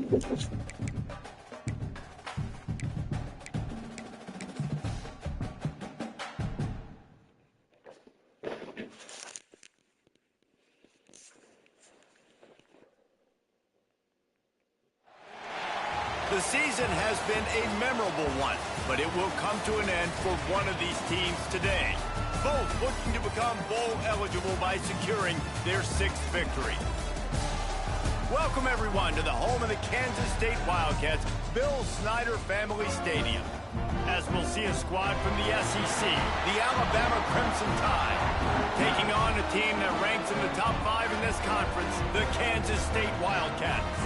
The season has been a memorable one, but it will come to an end for one of these teams today. Both looking to become bowl eligible by securing their 6th victory. Welcome everyone to the home of the Kansas State Wildcats, Bill Snyder Family Stadium. As we'll see a squad from the SEC, the Alabama Crimson Tide, taking on a team that ranks in the top 5 in this conference, the Kansas State Wildcats.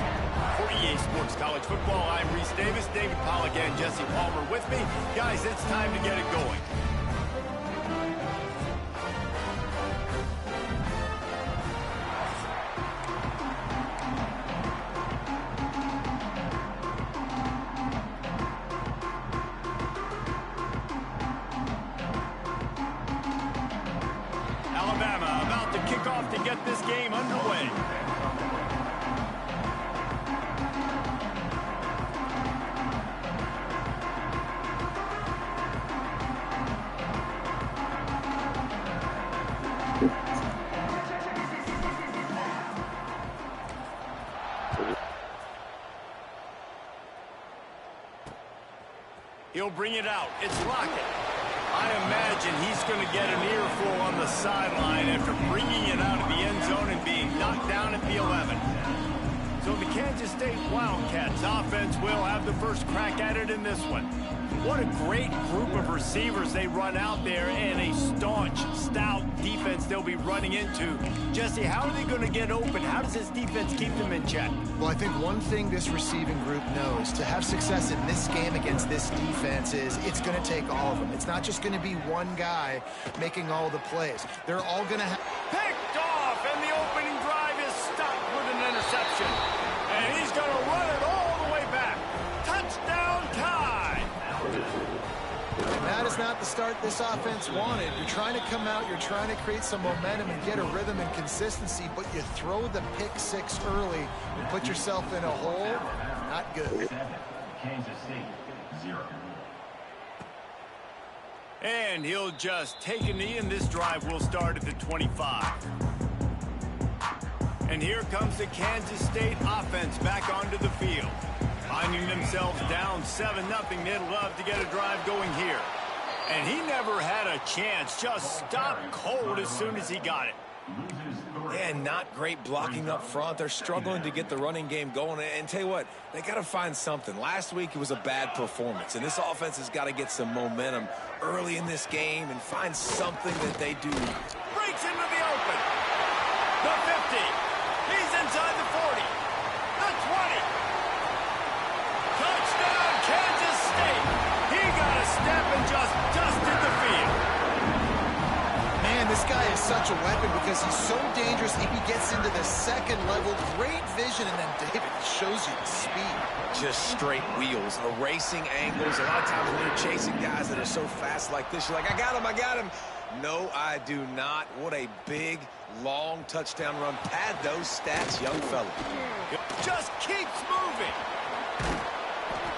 For EA Sports College Football, I'm Reese Davis, David Pollack and Jesse Palmer with me. Guys, it's time to get it going. Alabama about to kick off to get this game underway. He'll bring it out. It's Lockett. I imagine he's going to get an earful on the sideline after bringing it out of the end zone and being knocked down at the 11. So the Kansas State Wildcats offense will have the first crack at it in this one. What a great group of receivers they run out there, and a staunch, stout defense they'll be running into. Jesse, how are they going to get open? How does this defense keep them in check? Well, I think one thing this receiving group knows to have success in this game against this defense is it's going to take all of them. It's not just going to be one guy making all the plays. They're all going to have... Picked off, and the opening drive is stopped with an interception. And he's going to run it all the way back. Touchdown Tide! And that is not the start this offense wanted. You're trying to come out, you're trying to create some momentum and get a rhythm and consistency, but you throw the pick 6 early and put yourself in a hole. Not good. Kansas State, 0. And he'll just take a knee, and this drive will start at the 25. And here comes the Kansas State offense back onto the field. Finding themselves down 7-0, they'd love to get a drive going here. And he never had a chance, just stopped cold as soon as he got it. And not great blocking up front. They're struggling to get the running game going. And tell you what, they got to find something. Last week it was a bad performance, and this offense has got to get some momentum early in this game and find something that they do. Breaks into the open. The 50. He's inside the 40. The 20. Touchdown, Kansas State. He got a step and just dusted the field. Man, this guy is such a weapon because he's so dangerous. If he gets into the second level, great vision, and then David shows you the speed. Just straight wheels, erasing angles. A lot of times when you're chasing guys that are so fast like this, you're like, I got him, I got him. No, I do not. What a big, long touchdown run. Pad those stats, young fella. Just keeps moving.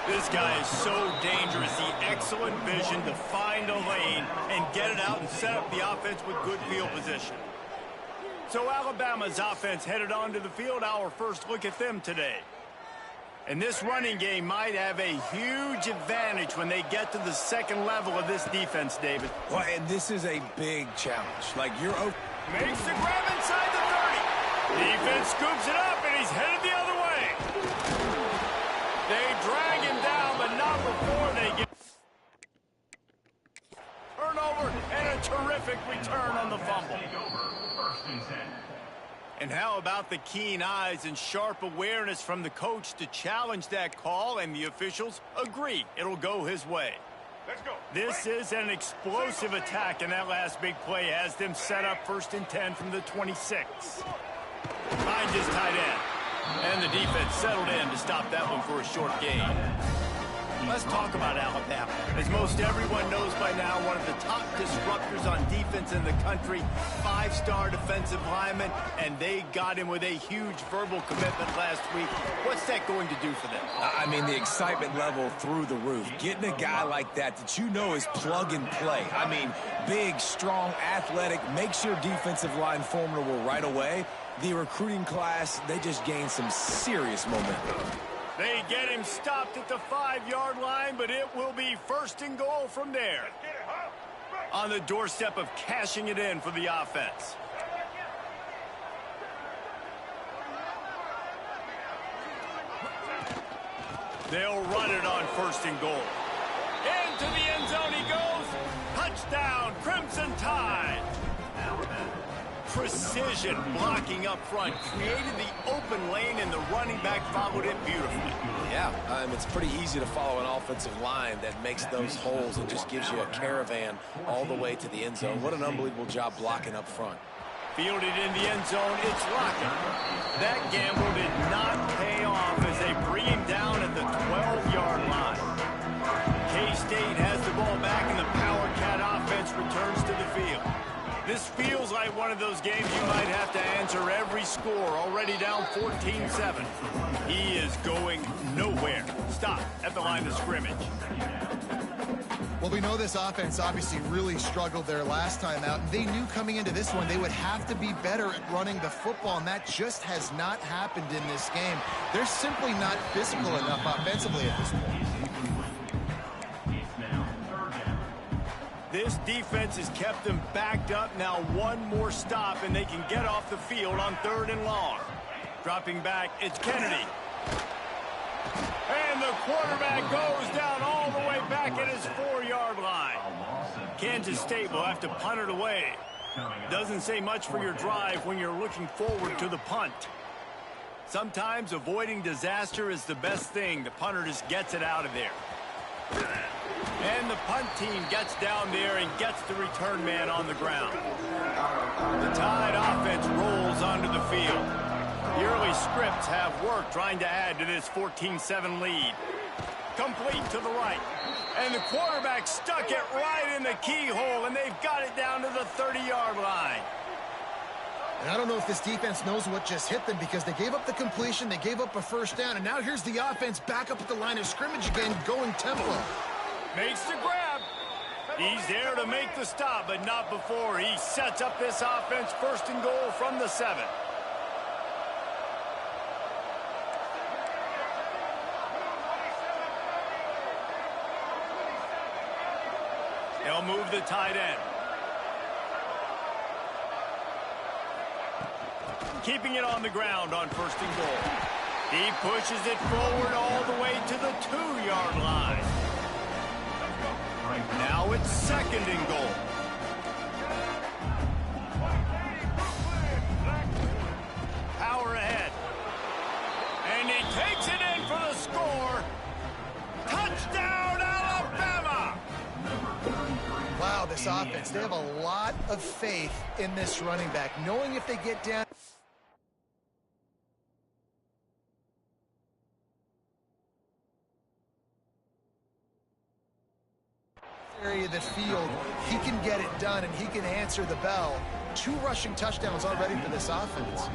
This guy is so dangerous. The excellent vision to find a lane and get it out and set up the offense with good field position. So Alabama's offense headed onto the field. Our first look at them today. And this running game might have a huge advantage when they get to the second level of this defense, David. Well, and this is a big challenge. Like, you're open. Makes the grab inside the 30. Defense scoops it up, and he's headed the other way. They drag him down, but not before they get turnover and a terrific return on the fumble. And how about the keen eyes and sharp awareness from the coach to challenge that call, and the officials agree it'll go his way. Let's go. This is an explosive attack, and that last big play has them set up 1st and 10 from the 26. Finds his tight end. And the defense settled in to stop that one for a short gain. Let's talk about Alabama. As most everyone knows by now, one of the top disruptors on defense in the country, 5-star defensive lineman, and they got him with a huge verbal commitment last week. What's that going to do for them? I mean, the excitement level through the roof. Getting a guy like that you know is plug and play. I mean, big, strong, athletic, makes your defensive line formidable right away. The recruiting class, they just gained some serious momentum. They get him stopped at the 5-yard line, but it will be 1st and goal from there. On the doorstep of cashing it in for the offense. They'll run it on 1st and goal. Into the end zone he goes. Touchdown, Crimson Tide. Precision blocking up front, created the open lane, and the running back followed it beautifully. Yeah, it's pretty easy to follow an offensive line that makes those holes and just gives you a caravan all the way to the end zone. What an unbelievable job blocking up front. Fielded in the end zone, it's Lockett. That gamble did not pay off as they bring him down at the 12-yard line. K-State has the ball back, and the Power Cat offense returns to the field. This feels like one of those games you might have to answer every score, already down 14-7. He is going nowhere. Stop at the line of scrimmage. Well, we know this offense obviously really struggled there last time out, and they knew coming into this one they would have to be better at running the football, and that just has not happened in this game. They're simply not physical enough offensively at this point. This defense has kept them backed up. Now one more stop, and they can get off the field on 3rd and long. Dropping back, it's Kennedy. And the quarterback goes down all the way back at his 4-yard line. Kansas State will have to punt it away. Doesn't say much for your drive when you're looking forward to the punt. Sometimes avoiding disaster is the best thing. The punter just gets it out of there. And the punt team gets down there and gets the return man on the ground. The Tide offense rolls onto the field. The early scripts have worked trying to add to this 14-7 lead. Complete to the right. And the quarterback stuck it right in the keyhole, and they've got it down to the 30-yard line. And I don't know if this defense knows what just hit them, because they gave up the completion, they gave up a 1st down, and now here's the offense back up at the line of scrimmage again, going tempo. Makes the grab. He's there to make the stop, but not before he sets up this offense 1st and goal from the 7. They'll move the tight end. Keeping it on the ground on 1st and goal. He pushes it forward all the way to the 2-yard line. Now it's 2nd and goal. Power ahead. And he takes it in for the score. Touchdown, Alabama! Wow, this offense, they have a lot of faith in this running back, knowing if they get down area of the field, he can get it done and he can answer the bell. 2 rushing touchdowns already for this offense.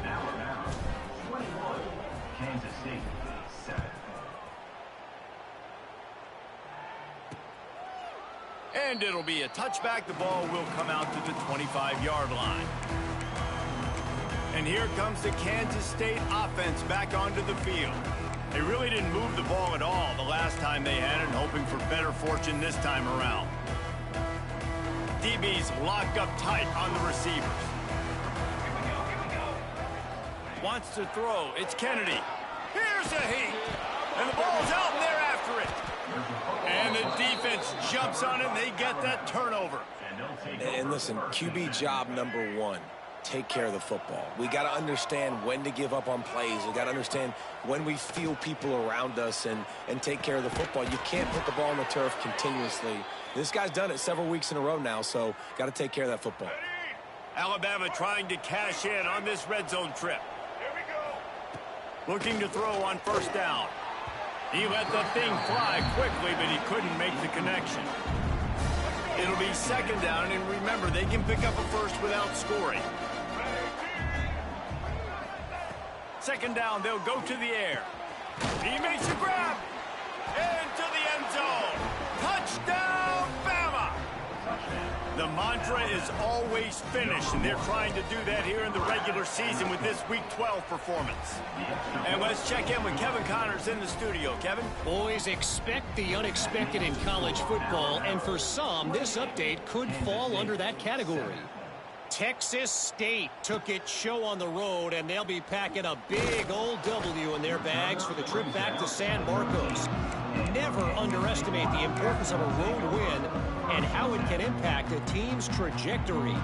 Kansas State 7. And it'll be a touchback. The ball will come out to the 25-yard line. And here comes the Kansas State offense back onto the field. They really didn't move the ball at all the last time they had it, hoping for better fortune this time around. DB's locked up tight on the receivers. Wants to throw. It's Kennedy. Here's a heat. And the ball's out, and they're after it. And the defense jumps on it, and they get that turnover. And listen, QB job number 1. Take care of the football. We got to understand when to give up on plays. We got to understand when we feel people around us and take care of the football. You can't put the ball on the turf continuously. This guy's done it several weeks in a row now, so got to take care of that football. Alabama trying to cash in on this red zone trip. Here we go. Looking to throw on 1st down. He let the thing fly quickly, but he couldn't make the connection. It'll be second down, and remember, they can pick up a first without scoring. Second down, they'll go to the air. He makes a grab. Into the end zone. Touchdown, Bama! The mantra is always finish, and they're trying to do that here in the regular season with this Week 12 performance. And let's check in with Kevin Connors in the studio. Kevin? Boys, expect the unexpected in college football, and for some, this update could fall under that category. Texas State took its show on the road, and they'll be packing a big old W in their bags for the trip back to San Marcos. Never underestimate the importance of a road win and how it can impact a team's trajectory.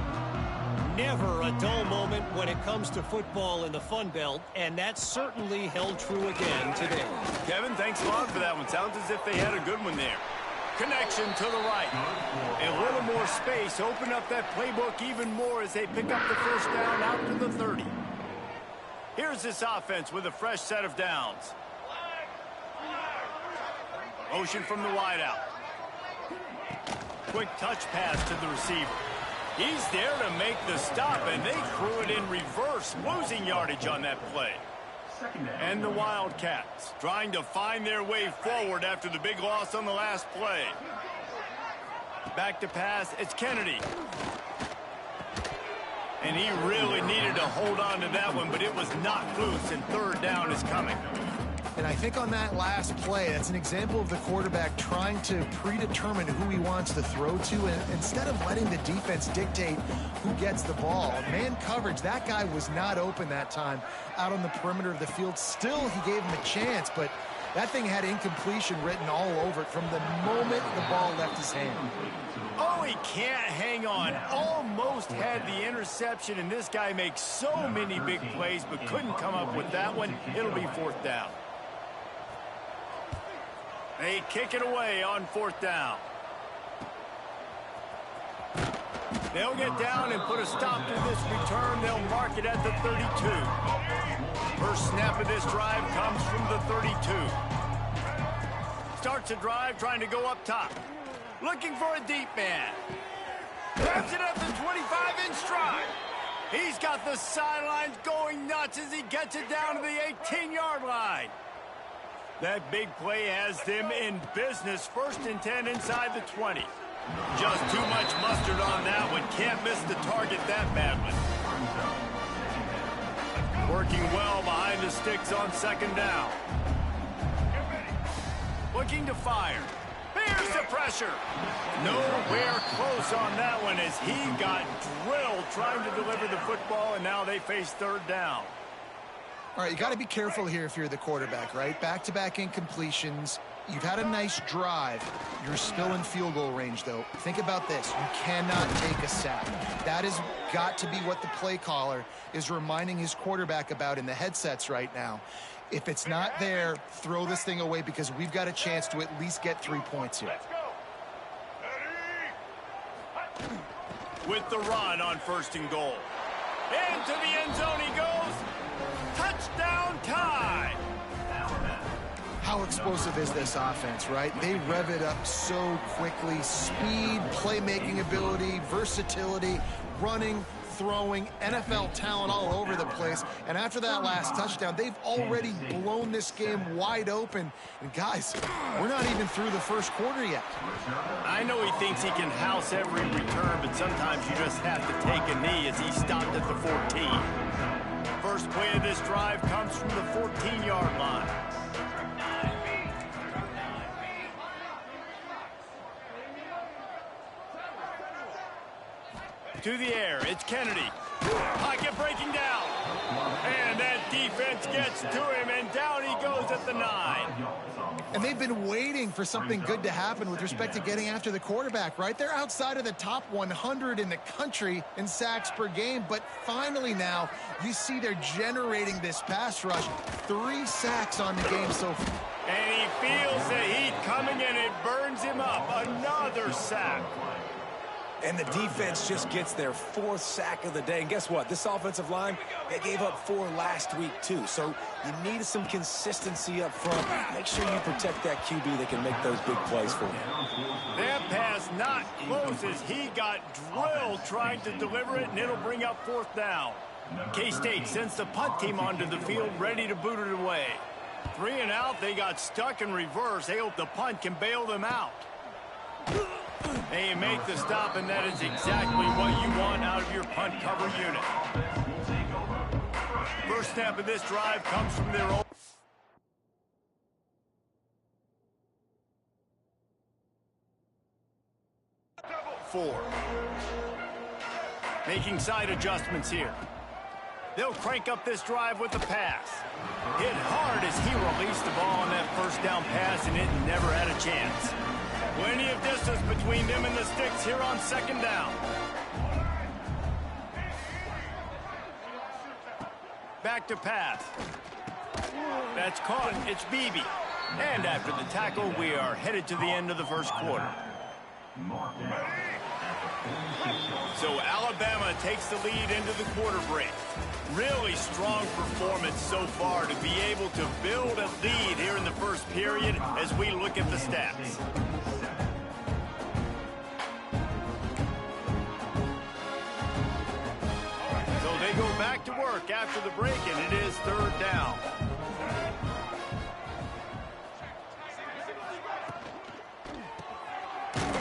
Never a dull moment when it comes to football in the Fun Belt, and that certainly held true again today. Kevin, thanks a lot for that one. Sounds as if they had a good one there. Connection to the right. A little more space. Open up that playbook even more as they pick up the first down out to the 30. Here's this offense with a fresh set of downs. Motion from the wideout. Quick touch pass to the receiver. He's there to make the stop, and they threw it in reverse, losing yardage on that play. And the Wildcats trying to find their way forward after the big loss on the last play. Back to pass, it's Kennedy. And he really needed to hold on to that one, but it was knocked loose, and third down is coming. And I think on that last play, that's an example of the quarterback trying to predetermine who he wants to throw to, and instead of letting the defense dictate who gets the ball. Man coverage, that guy was not open that time out on the perimeter of the field. Still, he gave him a chance, but that thing had incompletion written all over it from the moment the ball left his hand. Oh, he can't hang on. Almost had the interception, and this guy makes so many big plays, but couldn't come up with that one. It'll be fourth down. They kick it away on fourth down. They'll get down and put a stop to this return. They'll mark it at the 32. First snap of this drive comes from the 32. Starts a drive trying to go up top. Looking for a deep man. Grabs it at the 25 in stride. He's got the sidelines going nuts as he gets it down to the 18-yard line. That big play has them in business. First and 10 inside the 20. Just too much mustard on that one. Can't miss the target that badly. Working well behind the sticks on second down. Looking to fire. Here's the pressure. Nowhere close on that one as he got drilled trying to deliver the football, and now they face third down. All right, you got to be careful here if you're the quarterback, right? Back-to-back incompletions. You've had a nice drive. You're still in field goal range, though. Think about this. You cannot take a sack. That has got to be what the play caller is reminding his quarterback about in the headsets right now. If it's not there, throw this thing away because we've got a chance to at least get 3 points here. With the run on first and goal. Into the end zone he goes. Touchdown tie. How explosive is this offense, right? They rev it up so quickly. Speed, playmaking ability, versatility, running, throwing, NFL talent all over the place. And after that last touchdown, they've already blown this game wide open. And guys, we're not even through the first quarter yet. I know he thinks he can house every return, but sometimes you just have to take a knee as he stopped at the 14. First play of this drive comes from the 14-yard line. To the air, it's Kennedy. Pocket breaking down. And that defense gets to him, and down he goes at the 9. And they've been waiting for something good to happen with respect to getting after the quarterback, right? They're outside of the top 100 in the country in sacks per game, but finally now you see they're generating this pass rush. 3 sacks on the game so far. And he feels the heat coming, and it burns him up. Another sack. And the defense just gets their 4th sack of the day. And guess what? This offensive line, they gave up 4 last week too. So you need some consistency up front. Make sure you protect that QB that can make those big plays for you. That pass not close as he got drilled trying to deliver it, and it'll bring up 4th down. K-State sends the punt team onto the field, ready to boot it away. 3 and out, they got stuck in reverse. They hope the punt can bail them out. They make the stop, and that is exactly what you want out of your punt cover unit. First snap of this drive comes from their own. 4. Making side adjustments here. They'll crank up this drive with the pass. Hit hard as he released the ball on that first down pass, and it never had a chance. Plenty of distance between them and the sticks here on 2nd down. Back to pass. That's caught. It's Beebe. And after the tackle, we are headed to the end of the first quarter. So Alabama takes the lead into the quarter break. Really strong performance so far to be able to build a lead here in the first period as we look at the stats. So they go back to work after the break, and it is 3rd down.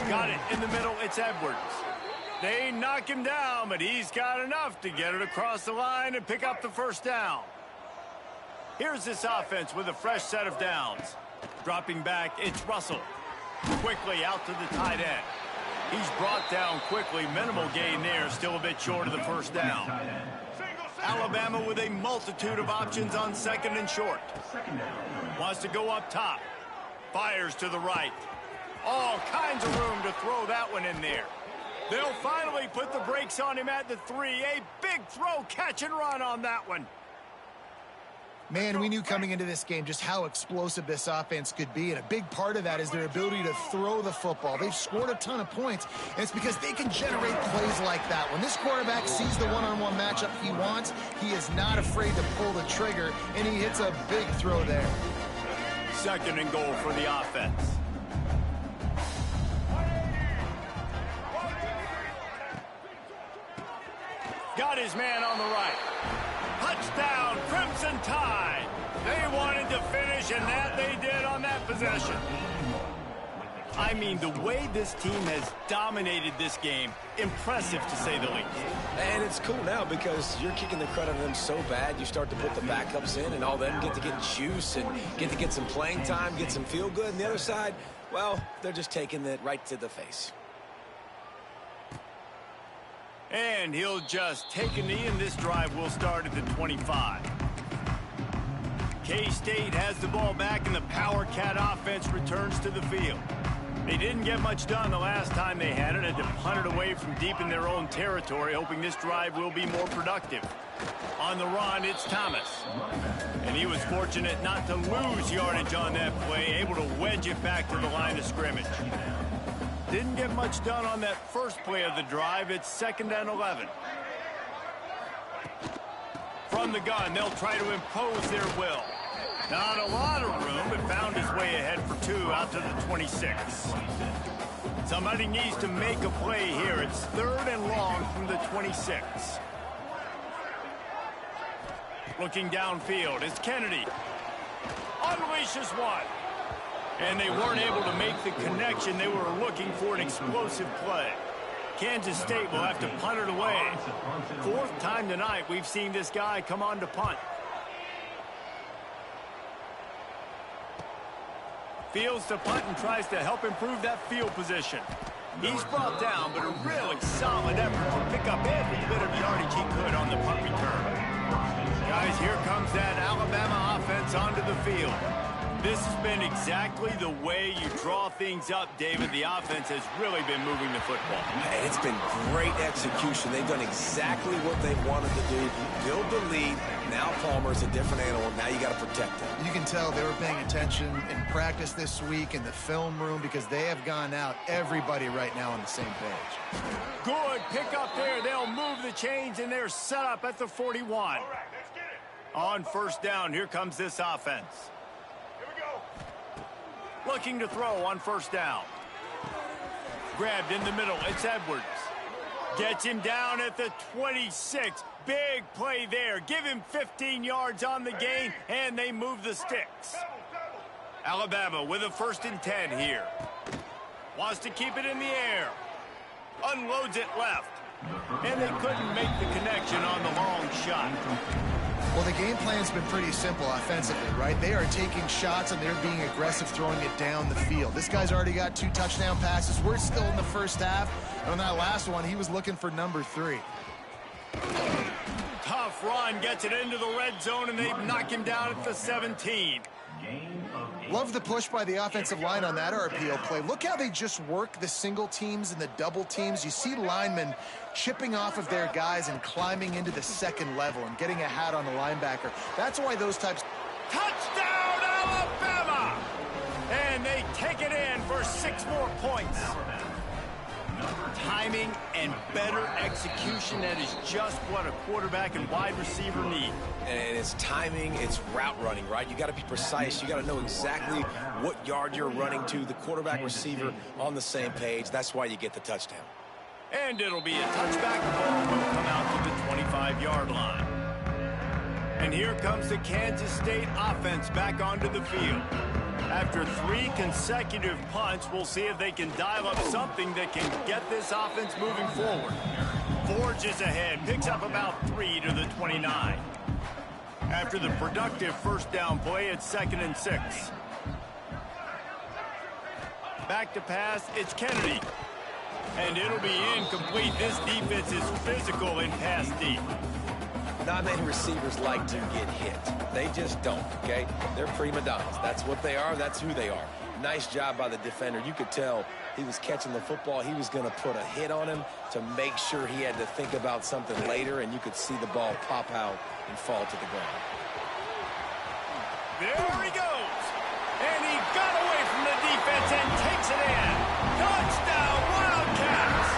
Got it in the middle. It's Edwards. They knock him down, but he's got enough to get it across the line and pick up the first down. Here's this offense with a fresh set of downs. Dropping back, it's Russell. Quickly out to the tight end. He's brought down quickly. Minimal gain there, still a bit short of the first down. Alabama with a multitude of options on 2nd and short. Wants to go up top. Fires to the right. All kinds of room to throw that one in there. They'll finally put the brakes on him at the 3. A big throw, catch and run on that one. Man, we knew coming into this game just how explosive this offense could be, and a big part of that is their ability to throw the football. They've scored a ton of points, and it's because they can generate plays like that. When this quarterback sees the one-on-one matchup he wants, he is not afraid to pull the trigger, and he hits a big throw there. 2nd and goal for the offense. Got his man on the right. Touchdown, Crimson Tide. They wanted to finish, and that they did on that possession. I mean, the way this team has dominated this game, impressive to say the least. And it's cool now because you're kicking the credit on them so bad, you start to put the backups in, and all them get to get juice and get to get some playing time, get some feel good. And the other side, well, they're just taking it right to the face. And he'll just take a knee, and this drive will start at the 25. K-State has the ball back, and the Power Cat offense returns to the field. They didn't get much done the last time they had it. Had to punt it away from deep in their own territory, hoping this drive will be more productive. On the run, it's Thomas. And he was fortunate not to lose yardage on that play, able to wedge it back to the line of scrimmage. Didn't get much done on that first play of the drive. It's 2nd and 11. From the gun, they'll try to impose their will. Not a lot of room, but found his way ahead for 2 out to the 26. Somebody needs to make a play here. It's 3rd and long from the 26. Looking downfield, it's Kennedy. Unleashes one. And they weren't able to make the connection. They were looking for an explosive play. Kansas State will have to punt it away. 4th time tonight we've seen this guy come on to punt. Fields to punt and tries to help improve that field position. He's brought down, but a really solid effort to pick up every bit of yardage he could on the punt return. Guys, here comes that Alabama offense onto the field. This has been exactly the way you draw things up, David. The offense has really been moving the football. And it's been great execution. They've done exactly what they wanted to do. Build the lead. Now Palmer's a different animal. Now you got to protect him. You can tell they were paying attention in practice this week in the film room because they have gone out, everybody right now on the same page. Good pick up there. They'll move the chains, and they're set up at the 41. On first down, here comes this offense. Looking to throw on first down. Grabbed in the middle. It's Edwards. Gets him down at the 26. Big play there. Give him 15 yards on the gain, and they move the sticks. Alabama with a 1st and 10 here. Wants to keep it in the air. Unloads it left. And they couldn't make the connection on the long shot. Well, the game plan's been pretty simple offensively, right? They are taking shots, and they're being aggressive, throwing it down the field. This guy's already got 2 touchdown passes. We're still in the first half. And on that last one, he was looking for number 3. Tough run, gets it into the red zone, and they knock him down at the 17. Love the push by the offensive line on that RPO play. Look how they just work the single teams and the double teams. You see linemen chipping off of their guys and climbing into the second level and getting a hat on the linebacker. That's why those types... Touchdown, Alabama! And they take it in for 6 more points. Timing and better execution, that is just what a quarterback and wide receiver need. And it's timing, it's route running, right? You got to be precise. You got to know exactly what yard you're running to. The quarterback receiver on the same page. That's why you get the touchdown. And it'll be a touchback. The ball will come out to the 25-yard line. And here comes the Kansas State offense back onto the field. After 3 consecutive punts, we'll see if they can dial up something that can get this offense moving forward. Forges ahead, picks up about 3 to the 29. After the productive first down play, it's 2nd and 6. Back to pass, it's Kennedy. And it'll be incomplete. This defense is physical in pass deep. Not many receivers like to get hit. They just don't, okay? They're prima donnas. That's what they are. That's who they are. Nice job by the defender. You could tell he was catching the football. He was going to put a hit on him to make sure he had to think about something later, and you could see the ball pop out and fall to the ground. There he goes. And he got away from the defense and takes it in. Touchdown, Wildcats!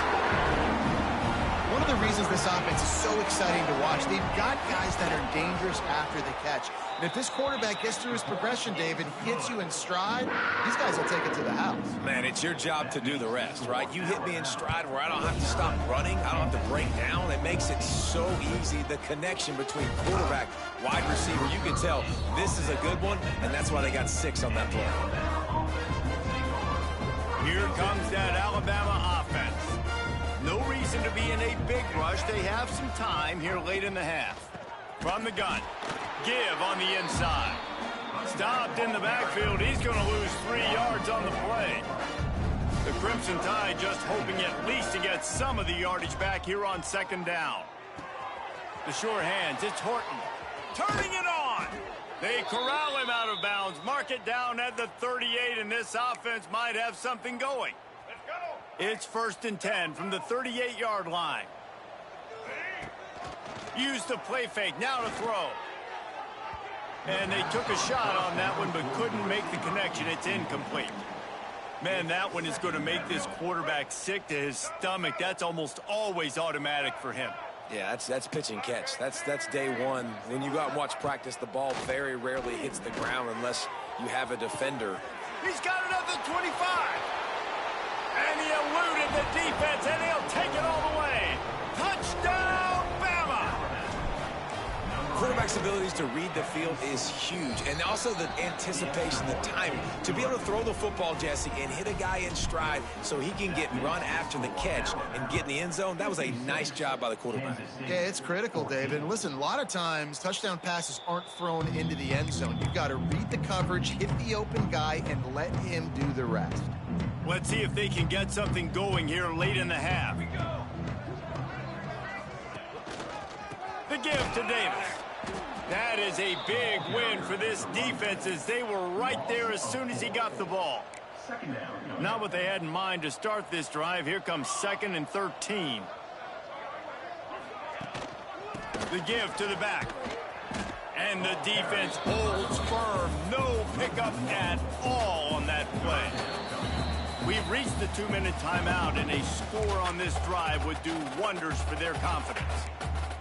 One of the reasons this offense is so exciting to watch, they've got guys that are dangerous after the catch. And if this quarterback gets through his progression, David, hits you in stride, these guys will take it to the house. Man, it's your job to do the rest, right? You hit me in stride where I don't have to stop running. I don't have to break down. It makes it so easy. The connection between quarterback, wide receiver, you can tell this is a good one, and that's why they got 6 on that play. Here comes that Alabama offense. No reason to be in a big rush. They have some time here late in the half. From the gun. Give on the inside. Stopped in the backfield. He's going to lose 3 yards on the play. The Crimson Tide just hoping at least to get some of the yardage back here on 2nd down. The sure hands. It's Horton. Turning it on. They corral him out of bounds. Mark it down at the 38, and this offense might have something going. It's 1st and 10 from the 38-yard line. Use the play fake. Now to throw. And they took a shot on that one but couldn't make the connection. It's incomplete. Man, that one is going to make this quarterback sick to his stomach. That's almost always automatic for him. Yeah, that's pitch and catch. That's day one. When you go out and watch practice, the ball very rarely hits the ground unless you have a defender. He's got it at the 25. And he eluded the defense, and he'll take it all the way. Touchdown, Bama! Quarterback's abilities to read the field is huge, and also the anticipation, the timing. To be able to throw the football, Jesse, and hit a guy in stride so he can get run after the catch and get in the end zone, that was a nice job by the quarterback. Yeah, it's critical, David. Listen, a lot of times touchdown passes aren't thrown into the end zone. You've got to read the coverage, hit the open guy, and let him do the rest. Let's see if they can get something going here late in the half. The give to Davis. That is a big win for this defense as they were right there as soon as he got the ball. Not what they had in mind to start this drive. Here comes 2nd and 13. The give to the back. And the defense holds firm. No pickup at all on that play. We've reached the 2-minute timeout, and a score on this drive would do wonders for their confidence.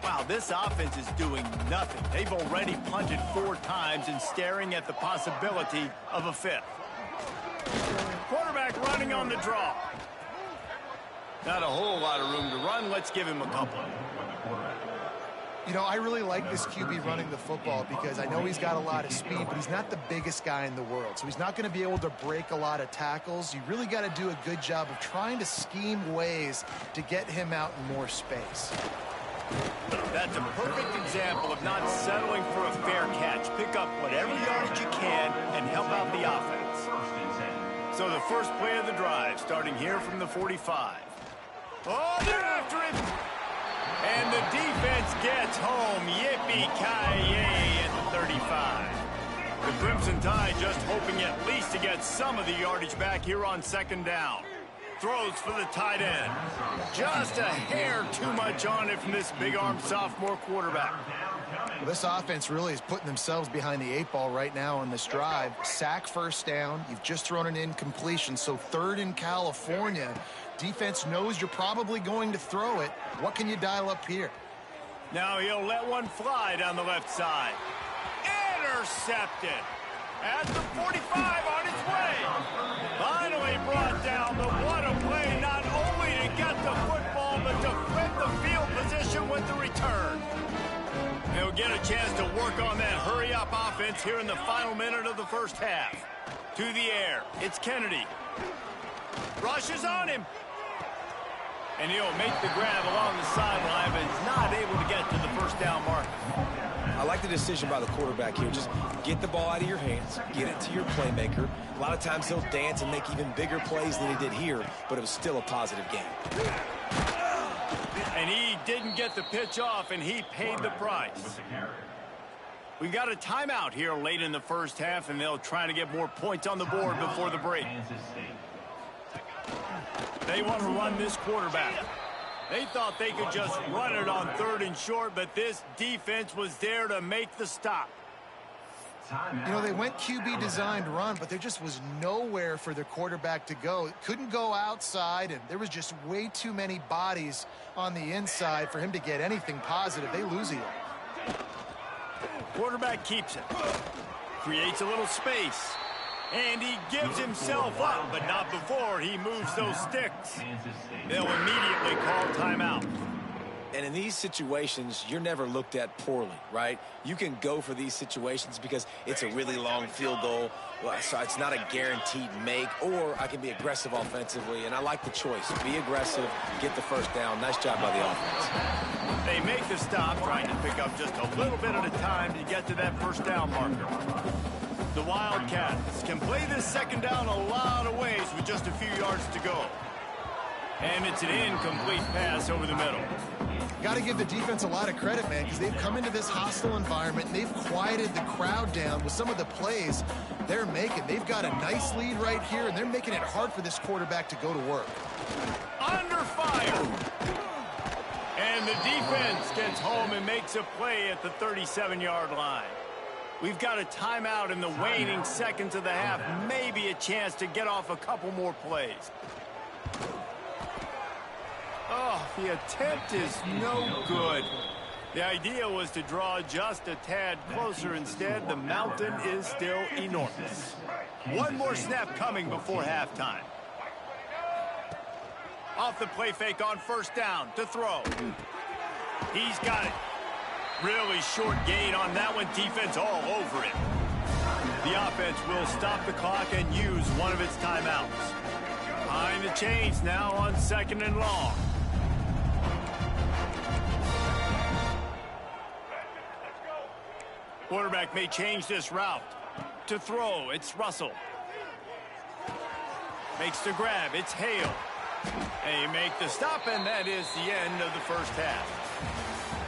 Wow, this offense is doing nothing. They've already punted 4 times and staring at the possibility of a 5th. Quarterback running on the draw. Not a whole lot of room to run. Let's give him a couple. You know, I really like this QB running the football because I know he's got a lot of speed, but he's not the biggest guy in the world. So he's not going to be able to break a lot of tackles. You really got to do a good job of trying to scheme ways to get him out in more space. That's a perfect example of not settling for a fair catch. Pick up whatever yardage you can and help out the offense. So the first play of the drive, starting here from the 45. Oh, they're after him! And the defense gets home. Yippee-ki-yay at the 35. The Crimson Tide just hoping at least to get some of the yardage back here on 2nd down. Throws for the tight end. Just a hair too much on it from this big-armed sophomore quarterback. Well, this offense really is putting themselves behind the 8 ball right now on this drive. Sack 1st down. You've just thrown an incompletion, so 3rd in California. Defense knows you're probably going to throw it. What can you dial up here? Now he'll let one fly down the left side. Intercepted. At the 45 on its way. Finally brought down, but what a play, not only to get the football, but to flip the field position with the return. They'll get a chance to work on that hurry-up offense here in the final minute of the first half. To the air, it's Kennedy. Rushes on him. And he'll make the grab along the sideline, but is not able to get to the first down marker. I like the decision by the quarterback here. Just get the ball out of your hands, get it to your playmaker. A lot of times he'll dance and make even bigger plays than he did here, but it was still a positive game. And he didn't get the pitch off, and he paid the price. We've got a timeout here late in the first half, and they'll try to get more points on the board before the break. They want to run this quarterback. They thought they could just run it on 3rd and short, but this defense was there to make the stop. You know, they went QB designed run, but there just was nowhere for their quarterback to go. It couldn't go outside, and there was just way too many bodies on the inside for him to get anything positive. They lose it. Quarterback keeps it. Creates a little space. And he gives himself up, but not before he moves those sticks. They'll immediately call timeout. And in these situations, you're never looked at poorly, right? You can go for these situations because it's a really long field goal, so it's not a guaranteed make, or I can be aggressive offensively, and I like the choice. Be aggressive, get the first down. Nice job by the offense. They make the stop, trying to pick up just a little bit at a time to get to that first down marker. The Wildcats can play this 2nd down a lot of ways with just a few yards to go. And it's an incomplete pass over the middle. Got to give the defense a lot of credit, man, because they've come into this hostile environment, and they've quieted the crowd down with some of the plays they're making. They've got a nice lead right here, and they're making it hard for this quarterback to go to work. Under fire. And the defense gets home and makes a play at the 37-yard line. We've got a timeout in the waning seconds of the half. Maybe a chance to get off a couple more plays. Oh, the attempt is no good. The idea was to draw just a tad closer. Instead, the mountain is still enormous. One more snap coming before halftime. Off the play fake on 1st down to throw. He's got it. Really short gain on that one. Defense all over it. The offense will stop the clock and use one of its timeouts. Behind the chains now on 2nd and long. Quarterback may change this route. To throw, it's Russell. Makes the grab, it's Hale. They make the stop, and that is the end of the first half.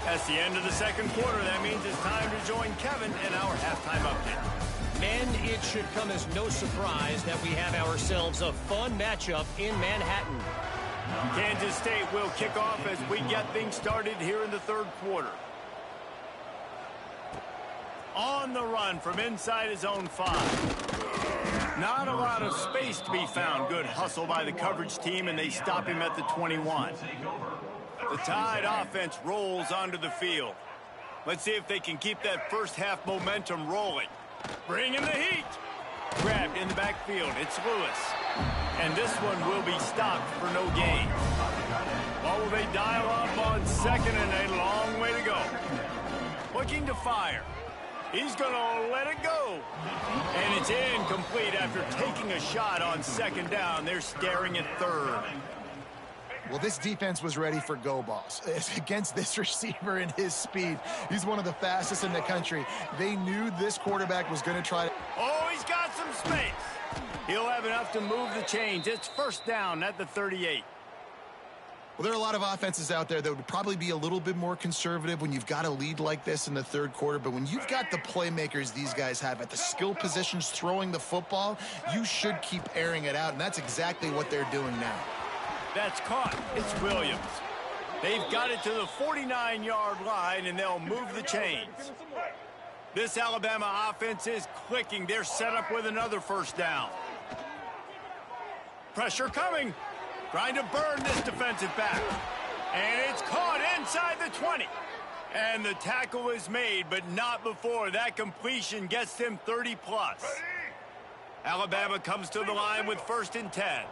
That's the end of the second quarter. That means it's time to join Kevin in our halftime update. Men, it should come as no surprise that we have ourselves a fun matchup in Manhattan. Kansas State will kick off as we get things started here in the third quarter. On the run from inside his own 5. Not a lot of space to be found. Good hustle by the coverage team, and they stop him at the 21. The Tide offense rolls onto the field. Let's see if they can keep that first half momentum rolling. Bringing the heat. Grabbed in the backfield. It's Lewis. And this one will be stopped for no gain. Or will they dial up on second, and a long way to go. Looking to fire. He's going to let it go. And it's incomplete after taking a shot on second down. They're staring at third. Well, this defense was ready for go balls. Against this receiver and his speed, he's one of the fastest in the country. They knew this quarterback was going to try to... Oh, he's got some space. He'll have enough to move the chains. It's first down at the 38. Well, there are a lot of offenses out there that would probably be a little bit more conservative when you've got a lead like this in the third quarter. But when you've got the playmakers these guys have at the skill positions throwing the football, you should keep airing it out. And that's exactly what they're doing now. That's caught. It's Williams. They've got it to the 49-yard line, and they'll move the chains. This Alabama offense is clicking. They're set up with another first down. Pressure coming. Trying to burn this defensive back. And it's caught inside the 20. And the tackle is made, but not before that completion gets them 30-plus. Alabama comes to the line with 1st and 10.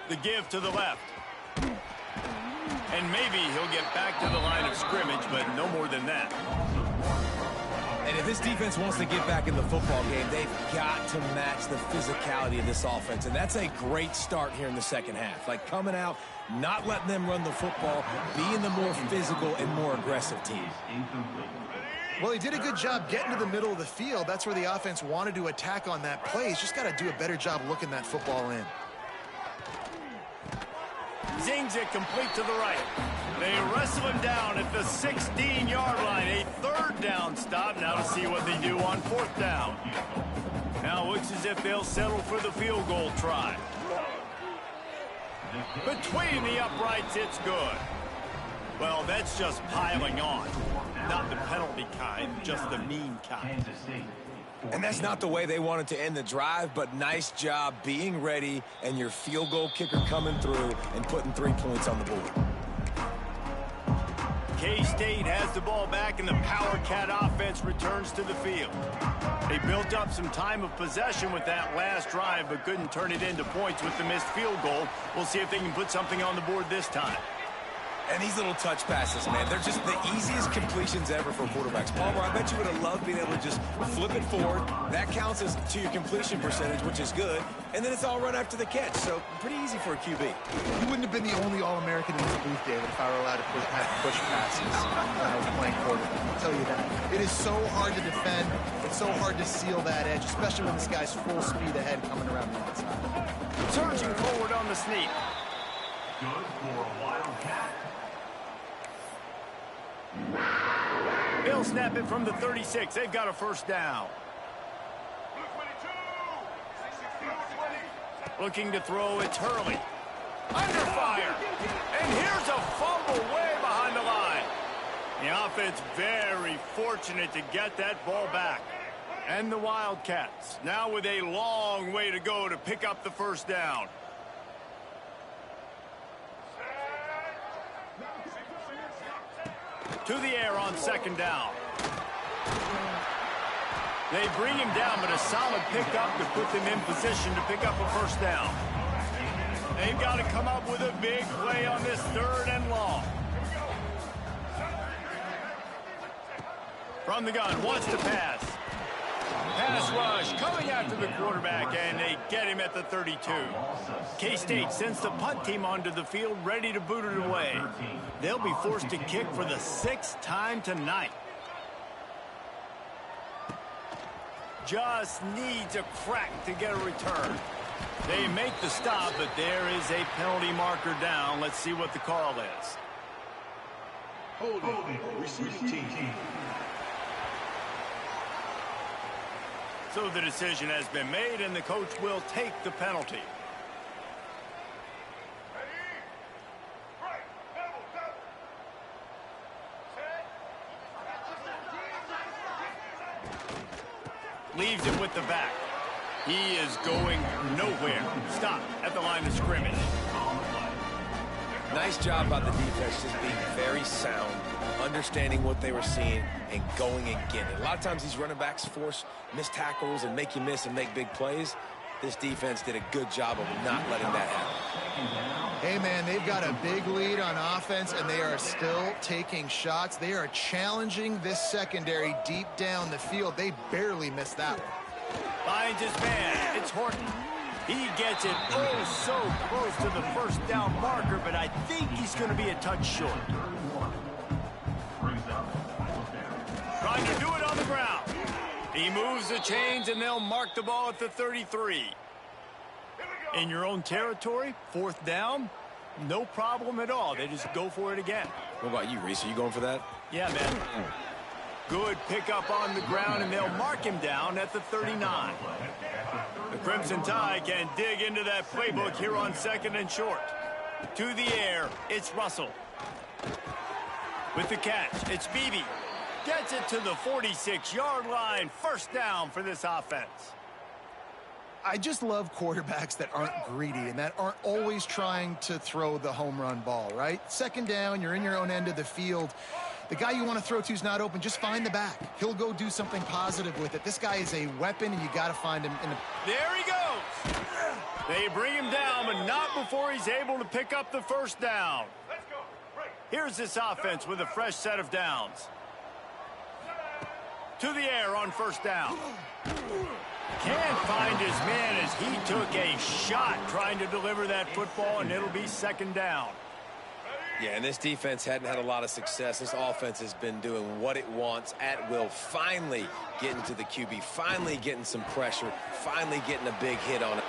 The give to the left. And maybe he'll get back to the line of scrimmage, but no more than that. And if this defense wants to get back in the football game, they've got to match the physicality of this offense. And that's a great start here in the second half. Like coming out, not letting them run the football, being the more physical and more aggressive team. Well, he did a good job getting to the middle of the field. That's where the offense wanted to attack on that play. He's just got to do a better job looking that football in. Zings it complete to the right. They wrestle him down at the 16-yard line. A third down stop. Now to see what they do on 4th down. Now it looks as if they'll settle for the field goal try. Between the uprights, it's good. Well, that's just piling on. Not the penalty kind, just the mean kind. And that's not the way they wanted to end the drive, but nice job being ready and your field goal kicker coming through and putting 3 points on the board. K-State has the ball back, and the Power Cat offense returns to the field. They built up some time of possession with that last drive, but couldn't turn it into points with the missed field goal. We'll see if they can put something on the board this time. And these little touch passes, man, they're just the easiest completions ever for quarterbacks. Palmer, I bet you would have loved being able to just flip it forward. That counts as to your completion percentage, which is good. And then it's all run after the catch, so pretty easy for a QB. You wouldn't have been the only All-American in this booth, David, if I were allowed to push passes when I was playing quarterback. I'll tell you that. It is so hard to defend. It's so hard to seal that edge, especially when this guy's full speed ahead coming around the outside. Surging forward on the sneak. Good for a Wildcat. They'll snap it from the 36. They've got a first down. Looking to throw, it's Hurley. Under fire. And here's a fumble way behind the line. The offense very fortunate to get that ball back. And the Wildcats now with a long way to go to pick up the first down. To the air on 2nd down. They bring him down, but a solid pickup to put them in position to pick up a first down. They've got to come up with a big play on this 3rd and long. From the gun, wants to pass. Pass rush coming after the quarterback, and they get him at the 32. K-State sends the punt team onto the field, ready to boot it away. They'll be forced to kick for the 6th time tonight. Just needs a crack to get a return. They make the stop, but there is a penalty marker down. Let's see what the call is. Holding. Receiving team. So the decision has been made, and the coach will take the penalty. Leaves it with the back. He is going nowhere. Stop at the line of scrimmage. Nice job by the defense, just being very sound, understanding what they were seeing, and going and getting it. A lot of times these running backs force missed tackles and make you miss and make big plays. This defense did a good job of not letting that happen. Hey, man, they've got a big lead on offense, and they are still taking shots. They are challenging this secondary deep down the field. They barely missed that one. Finds his man. It's Horton. He gets it so close to the first down marker, but I think he's going to be a touch short. Trying to do it on the ground. He moves the chains, and they'll mark the ball at the 33. In your own territory, 4th down, no problem at all. They just go for it again. What about you, Reese? Are you going for that? Yeah, man. Good pickup on the ground, and they'll mark him down at the 39. The Crimson Tide can dig into that playbook here on 2nd and short. To the air, it's Russell. With the catch, it's Beebe. Gets it to the 46-yard line. 1st down for this offense. I just love quarterbacks that aren't greedy and that aren't always trying to throw the home run ball, right? 2nd down, you're in your own end of the field. The guy you want to throw to is not open. Just find the back. He'll go do something positive with it. This guy is a weapon, and you got to find him. There he goes. They bring him down, but not before he's able to pick up the 1st down. Here's this offense with a fresh set of downs. To the air on 1st down. Can't find his man as he took a shot trying to deliver that football, and it'll be 2nd down. Yeah, and this defense hadn't had a lot of success. This offense has been doing what it wants at will. Finally getting to the QB, finally getting some pressure, finally getting a big hit on it.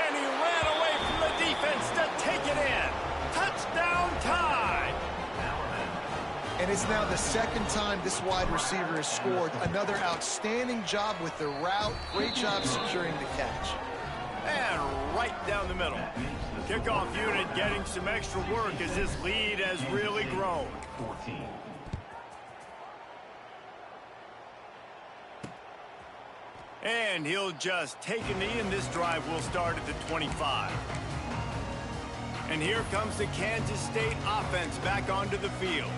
And he ran away from the defense to take it in. Touchdown Tide! And it's now the 2nd time this wide receiver has scored. Another outstanding job with the route. Great job securing the catch. And right down the middle. Kickoff unit getting some extra work as this lead has really grown. 14. And he'll just take a knee, and this drive will start at the 25. And here comes the Kansas State offense back onto the field.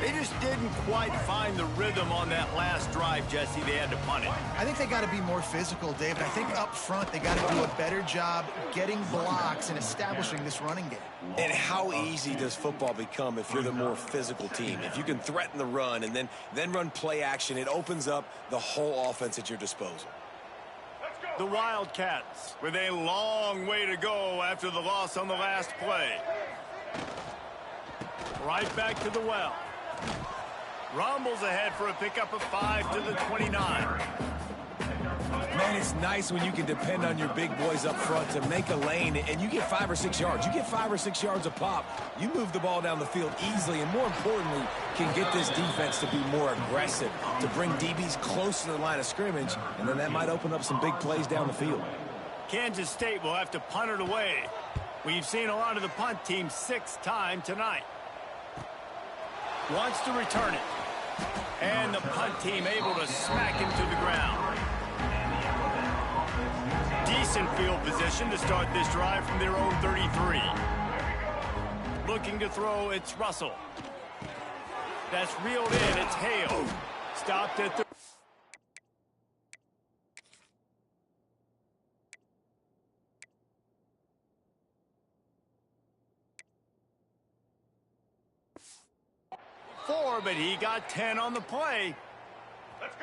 They just didn't quite find the rhythm on that last drive, Jesse. They had to punt it. I think they got to be more physical, David. I think up front they got to do a better job getting blocks and establishing this running game. And how easy does football become if you're the more physical team? If you can threaten the run and then run play action, it opens up the whole offense at your disposal. The Wildcats with a long way to go after the loss on the last play. Right back to the well. Rumbles ahead for a pickup of 5 to the 29. Man, it's nice when you can depend on your big boys up front to make a lane, and you get 5 or 6 yards. You get 5 or 6 yards a pop. You move the ball down the field easily, and more importantly, can get this defense to be more aggressive, to bring DBs close to the line of scrimmage, and then that might open up some big plays down the field. Kansas State will have to punt it away. We've seen a lot of the punt team 6th time tonight. Wants to return it. And the punt team able to smack him to the ground. Decent field position to start this drive from their own 33. Looking to throw, it's Russell. That's reeled in, it's Hale. Stopped at the... but he got 10 on the play.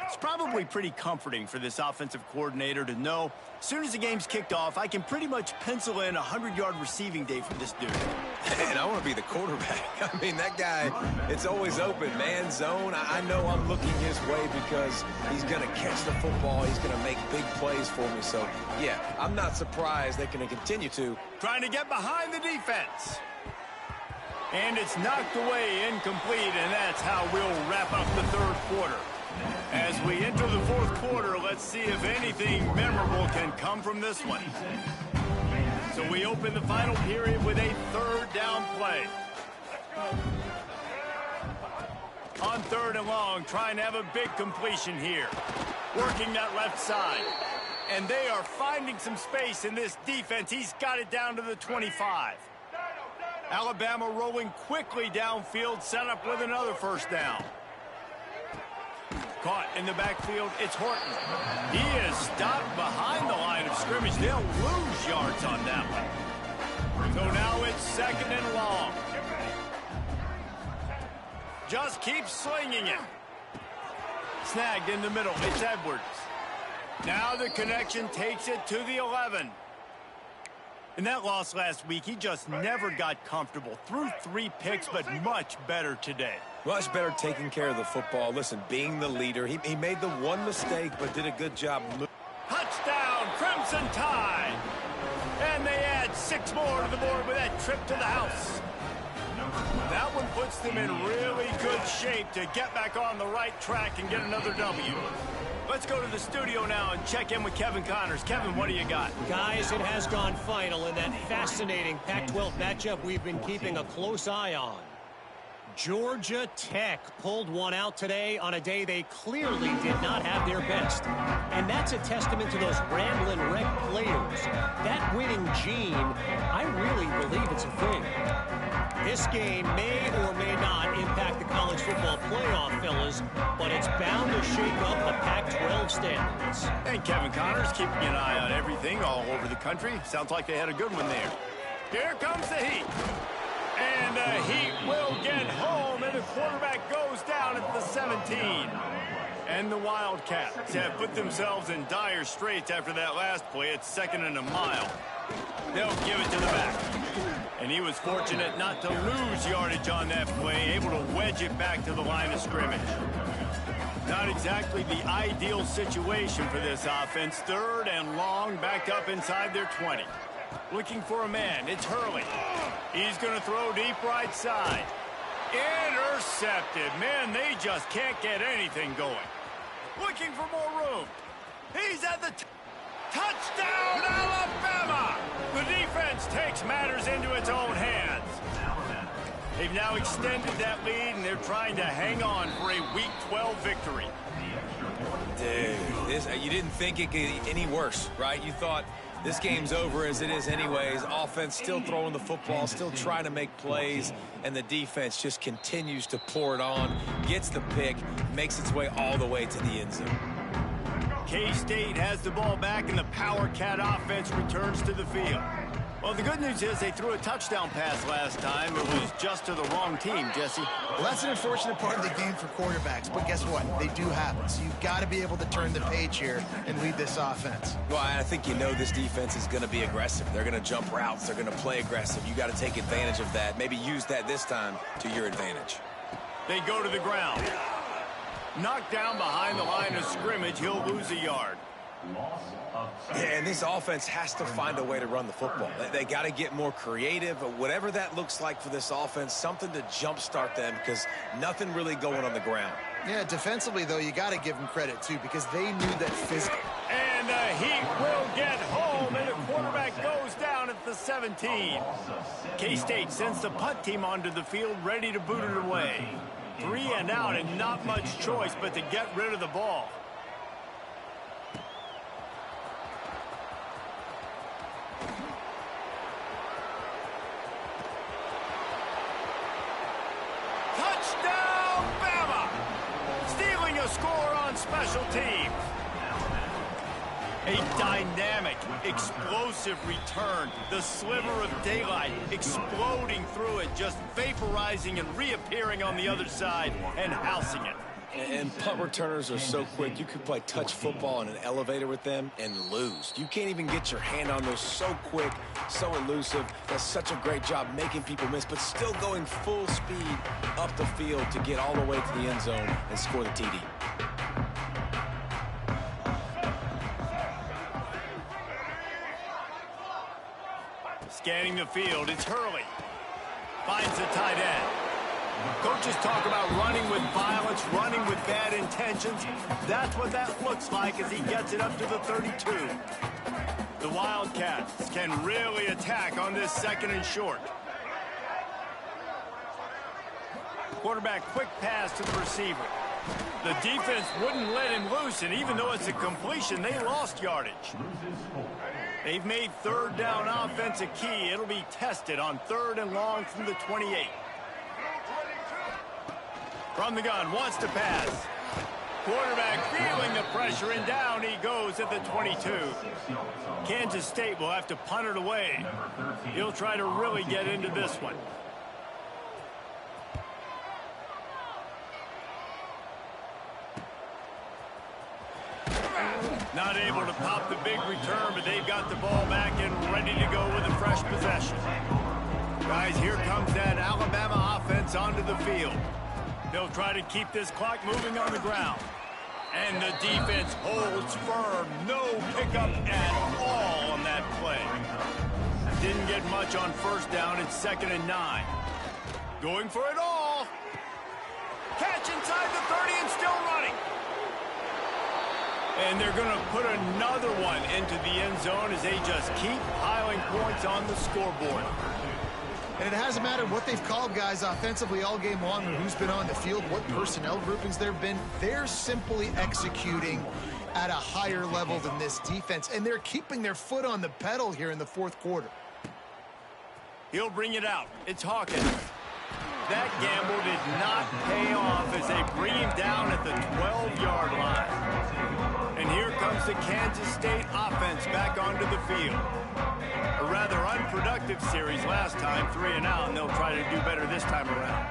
It's probably pretty comforting for this offensive coordinator to know as soon as the game's kicked off, I can pretty much pencil in a 100-yard receiving day from this dude. And I want to be the quarterback. I mean, that guy, it's always open, man, zone. I know I'm looking his way because he's going to catch the football. He's going to make big plays for me. So, yeah, I'm not surprised they're going to continue to. Trying to get behind the defense. And it's knocked away, incomplete, and that's how we'll wrap up the third quarter. As we enter the fourth quarter, let's see if anything memorable can come from this one. So we open the final period with a third down play. On third and long, trying to have a big completion here. Working that left side. And they are finding some space in this defense. He's got it down to the 25. Alabama rolling quickly downfield, set up with another first down. Caught in the backfield, it's Horton. He is stopped behind the line of scrimmage. They'll lose yards on that one. So now it's second and long. Just keep slinging it. Snagged in the middle, it's Edwards. Now the connection takes it to the 11. In that loss last week, he just never got comfortable. Threw 3 picks, but much better today. Much better taking care of the football. Listen, being the leader, he made the one mistake, but did a good job. Touchdown, Crimson Tide. And they add 6 more to the board with that trip to the house. That one puts them in really good shape to get back on the right track and get another W. Let's go to the studio now and check in with Kevin Connors. Kevin, what do you got? Guys, it has gone final in that fascinating Pac-12 matchup we've been keeping a close eye on. Georgia Tech pulled one out today on a day they clearly did not have their best. And that's a testament to those Ramblin' Wreck players. That winning gene, I really believe it's a thing. This game may or may not impact the college football playoff, fellas, but it's bound to shake up the Pac-12 standards. And Kevin Connors keeping an eye on everything all over the country. Sounds like they had a good one there. Here comes the Heat. And the Heat will get home, and the quarterback goes down at the 17. And the Wildcats have put themselves in dire straits after that last play. It's second and a mile. They'll give it to the back. And he was fortunate not to lose yardage on that play, able to wedge it back to the line of scrimmage. Not exactly the ideal situation for this offense. Third and long, backed up inside their 20. Looking for a man, it's Hurley. He's going to throw deep right side. Intercepted. Man, they just can't get anything going. Looking for more room. He's at the touchdown, Alabama! The defense takes matters into its own hands. They've now extended that lead, and they're trying to hang on for a Week 12 victory. Dude, you didn't think it could get any worse, right? You thought this game's over as it is anyways. Offense still throwing the football, still trying to make plays, and the defense just continues to pour it on, gets the pick, makes its way all the way to the end zone. K-State has the ball back, and the Power Cat offense returns to the field. Well, the good news is they threw a touchdown pass last time. It was just to the wrong team, Jesse. Well, that's an unfortunate part of the game for quarterbacks, but guess what? They do happen. So you've got to be able to turn the page here and lead this offense. Well, I think you know this defense is going to be aggressive. They're going to jump routes. They're going to play aggressive. You got to take advantage of that. Maybe use that this time to your advantage. They go to the ground. Knocked down behind the line of scrimmage. He'll lose a yard. Yeah, and this offense has to find a way to run the football. They got to get more creative, whatever that looks like for this offense, something to jumpstart them because nothing really going on the ground. Yeah, defensively, though, you got to give them credit, too, because they knew that physical. And the Heat will get home, and the quarterback goes down at the 17. K-State sends the punt team onto the field, ready to boot it away. 3 and out, and not much choice but to get rid of the ball. Score on special teams. A dynamic, explosive return. The sliver of daylight exploding through it, just vaporizing and reappearing on the other side and housing it. And punt returners are so quick. You could play touch football in an elevator with them and lose. You can't even get your hand on those. So quick, so elusive. Does such a great job making people miss, but still going full speed up the field to get all the way to the end zone and score the TD. Scanning the field, it's Hurley. Finds the tight end. Coaches talk about running with violence, running with bad intentions. That's what that looks like as he gets it up to the 32. The Wildcats can really attack on this 2nd and short. Quarterback quick pass to the receiver. The defense wouldn't let him loose, and even though it's a completion, they lost yardage. They've made 3rd down offense a key. It'll be tested on 3rd and long from the 28. From the gun, wants to pass. Quarterback feeling the pressure, and down he goes at the 22. Kansas State will have to punt it away. He'll try to really get into this one. Not able to pop the big return, but they've got the ball back and ready to go with a fresh possession. Guys, here comes that Alabama offense onto the field. They'll try to keep this clock moving on the ground. And the defense holds firm. No pickup at all on that play. Didn't get much on 1st down. It's 2nd and 9. Going for it all. Catch inside the 30 and still running. And they're going to put another one into the end zone as they just keep piling points on the scoreboard. And it hasn't mattered what they've called guys offensively all game long or who's been on the field, what personnel groupings there have been. They're simply executing at a higher level than this defense, and they're keeping their foot on the pedal here in the 4th quarter. He'll bring it out. It's Hawkins. That gamble did not pay off as they bring him down at the 12-yard line. And here comes the Kansas State offense back onto the field. A rather unproductive series last time, 3 and out, and they'll try to do better this time around.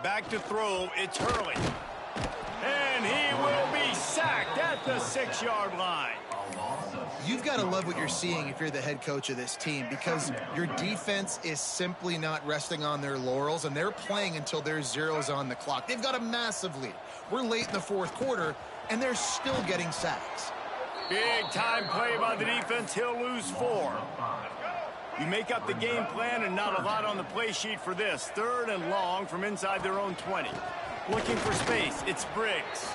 Back to throw, it's Hurley. And he will be sacked at the 6-yard line. You've got to love what you're seeing if you're the head coach of this team, because your defense is simply not resting on their laurels, and they're playing until there's zeros on the clock. They've got a massive lead. We're late in the 4th quarter, and they're still getting sacks. Big time play by the defense. He'll lose 4. You make up the game plan and not a lot on the play sheet for this. 3rd and long from inside their own 20. Looking for space. It's Briggs.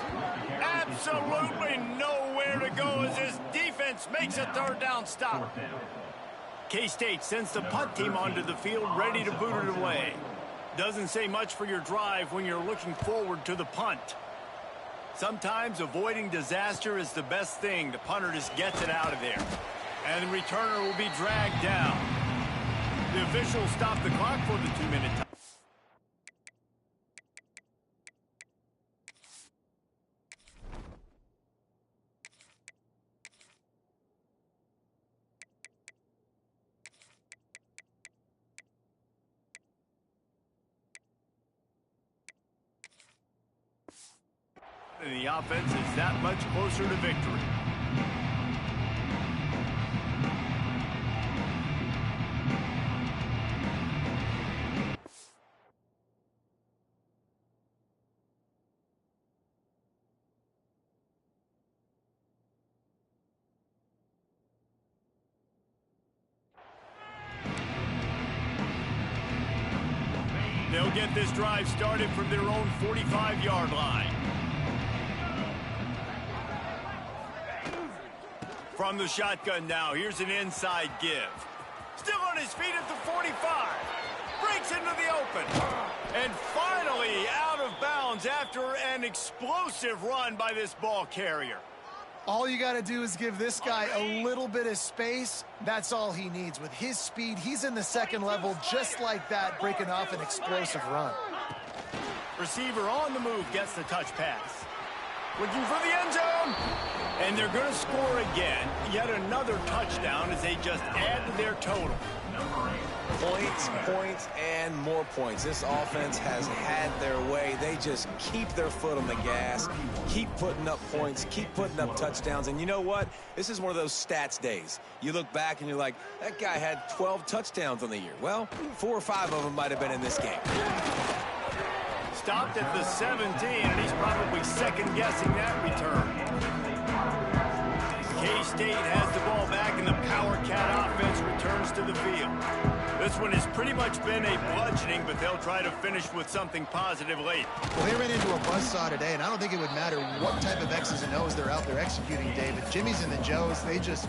Absolutely nowhere to go as this defense makes a 3rd down stop. K-State sends the punt team onto the field ready to boot it away. Doesn't say much for your drive when you're looking forward to the punt. Sometimes avoiding disaster is the best thing. The punter just gets it out of there. And the returner will be dragged down. The officials stop the clock for the 2-minute time. And the offense is that much closer to victory. They'll get this drive started from their own 45-yard line. From the shotgun now, here's an inside give. Still on his feet at the 45. Breaks into the open. And finally out of bounds after an explosive run by this ball carrier. All you got to do is give this guy a little bit of space. That's all he needs. With his speed, he's in the 2nd level just like that, breaking off an explosive run. Receiver on the move gets the touch pass. Looking for the end zone. And they're going to score again. Yet another touchdown as they just add to their total. Points, points, and more points. This offense has had their way. They just keep their foot on the gas, keep putting up points, keep putting up touchdowns. And you know what? This is one of those stats days. You look back and you're like, that guy had 12 touchdowns on the year. Well, 4 or 5 of them might have been in this game. Stopped at the 17, and he's probably second-guessing that return. K-State has the ball back, and the Power Cat offense returns to the field. This one has pretty much been a bludgeoning, but they'll try to finish with something positive late. Well, they ran into a buzzsaw today, and I don't think it would matter what type of X's and O's they're out there executing, David. Jimmy's and the Joes, they're just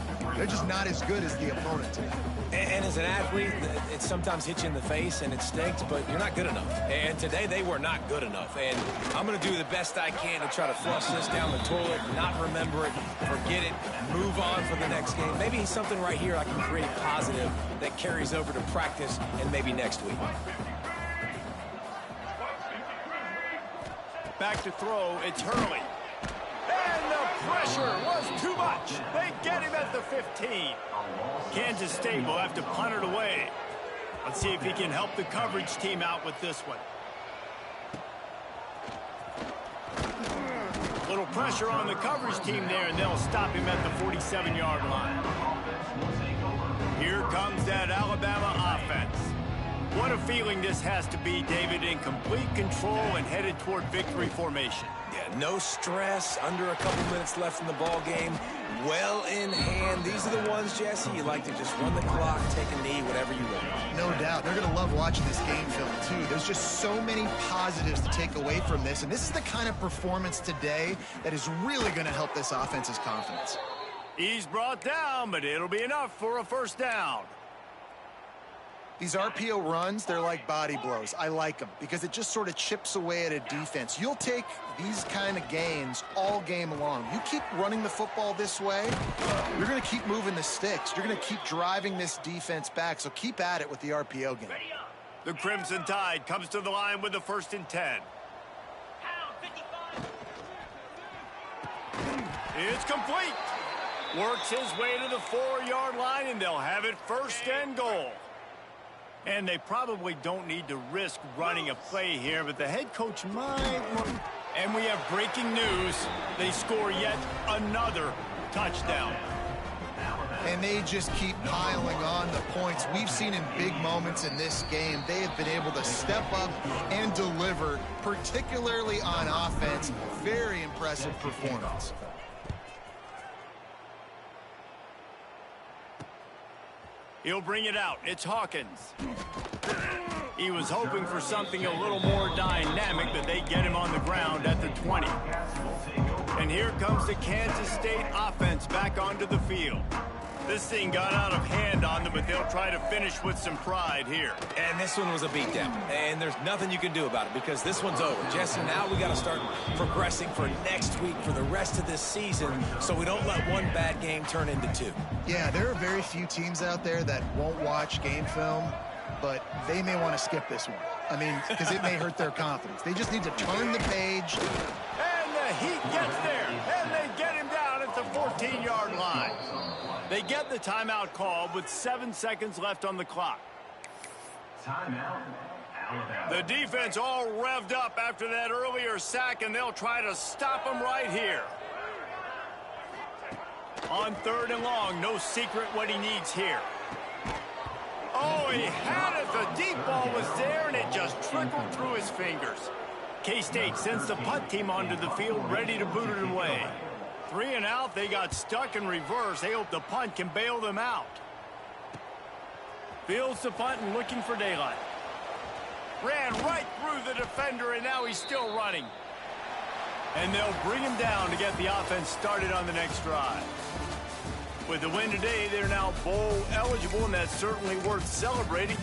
not as good as the opponent today. And as an athlete, it sometimes hits you in the face and it stinks, but you're not good enough. And today they were not good enough. And I'm going to do the best I can to try to flush this down the toilet, not remember it, forget it, move on for the next game. Maybe something right here I can create positive that carries over to practice and maybe next week. Back to throw, it's Hurley. And the pressure was too much. They get him at the 15. Kansas State will have to punt it away. Let's see if he can help the coverage team out with this one. Little pressure on the coverage team there, and they'll stop him at the 47-yard line. Here comes that Alabama offense. What a feeling this has to be, David, in complete control and headed toward victory formation. Yeah, no stress, under a couple minutes left in the ball game, well in hand. These are the ones, Jesse, you like to just run the clock, take a knee, whatever you want. No doubt. They're going to love watching this game film, too. There's just so many positives to take away from this, and this is the kind of performance today that is really going to help this offense's confidence. He's brought down, but it'll be enough for a first down. These RPO runs, they're like body blows. I like them because it just sort of chips away at a defense. You'll take these kind of gains all game long. You keep running the football this way, you're going to keep moving the sticks. You're going to keep driving this defense back, so keep at it with the RPO game. The Crimson Tide comes to the line with the 1st and 10. It's complete. Works his way to the 4-yard line, and they'll have it 1st and goal. And they probably don't need to risk running a play here, but the head coach might want... And we have breaking news. They score yet another touchdown. And they just keep piling on the points. We've seen in big moments in this game, they have been able to step up and deliver, particularly on offense. Very impressive performance. He'll bring it out. It's Hawkins. He was hoping for something a little more dynamic, but they get him on the ground at the 20. And here comes the Kansas State offense back onto the field. This thing got out of hand on them, but they'll try to finish with some pride here. And this one was a beatdown, and there's nothing you can do about it because this one's over. Jesse, now we got to start progressing for next week, for the rest of this season, so we don't let one bad game turn into 2. Yeah, there are very few teams out there that won't watch game film, but they may want to skip this one. I mean, because it may hurt their confidence. They just need to turn the page. And the Heat gets there, and they get him down at the 14-yard line. They get the timeout called with 7 seconds left on the clock. Timeout, Alabama. The defense all revved up after that earlier sack, and they'll try to stop him right here. On 3rd and long, no secret what he needs here. Oh, he had it. The deep ball was there, and it just trickled through his fingers. K-State sends the punt team onto the field, ready to boot it away. 3 and out, they got stuck in reverse. They hope the punt can bail them out. Fields the punt and looking for daylight. Ran right through the defender, and now he's still running. And they'll bring him down to get the offense started on the next drive. With the win today, they're now bowl eligible, and that's certainly worth celebrating.